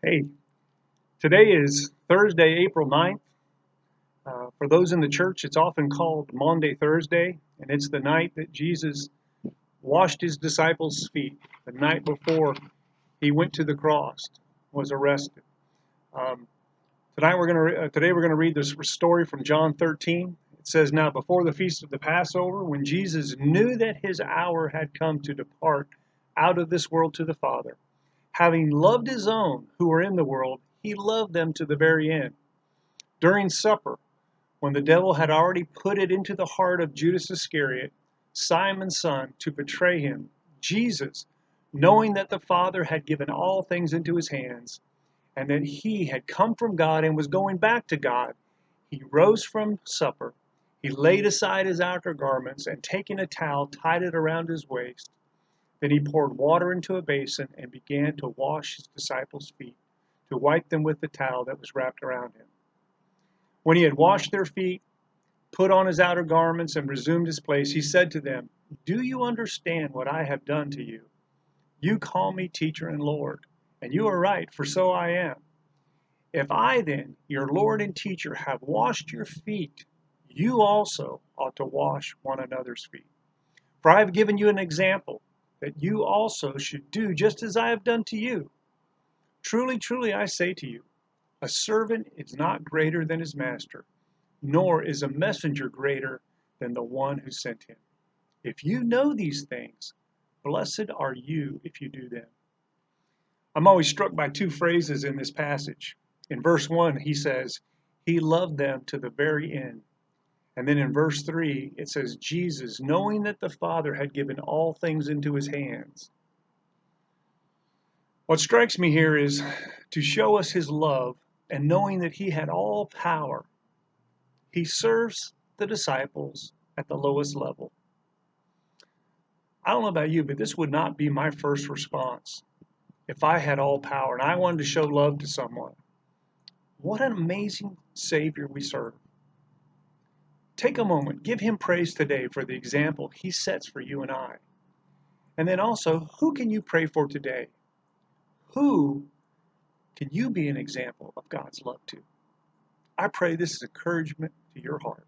Hey, today is Thursday, April 9th. For those in the church, it's often called Maundy Thursday, and it's the night that Jesus washed his disciples' feet, the night before he went to the cross, was arrested. Um, Today we're going to read this story from John 13. It says, "Now before the feast of the Passover, when Jesus knew that his hour had come to depart out of this world to the Father, having loved his own who were in the world, he loved them to the very end. During supper, when the devil had already put it into the heart of Judas Iscariot, Simon's son, to betray him, Jesus, knowing that the Father had given all things into his hands, and that he had come from God and was going back to God, he rose from supper. He laid aside his outer garments, and taking a towel, tied it around his waist. Then he poured water into a basin and began to wash his disciples' feet, to wipe them with the towel that was wrapped around him. When he had washed their feet, put on his outer garments, and resumed his place, he said to them, 'Do you understand what I have done to you? You call me teacher and Lord, and you are right, for so I am. If I then, your Lord and teacher, have washed your feet, you also ought to wash one another's feet. For I have given you an example, that you also should do just as I have done to you. Truly, truly, I say to you, a servant is not greater than his master, nor is a messenger greater than the one who sent him. If you know these things, blessed are you if you do them.'" I'm always struck by two phrases in this passage. In verse 1, he says, he loved them to the very end. And then in verse 3, it says, Jesus, knowing that the Father had given all things into his hands. What strikes me here is to show us his love, and knowing that he had all power, he serves the disciples at the lowest level. I don't know about you, but this would not be my first response if I had all power and I wanted to show love to someone. What an amazing Savior we serve. Take a moment, give him praise today for the example he sets for you and I. And then also, who can you pray for today? Who can you be an example of God's love to? I pray this is encouragement to your heart.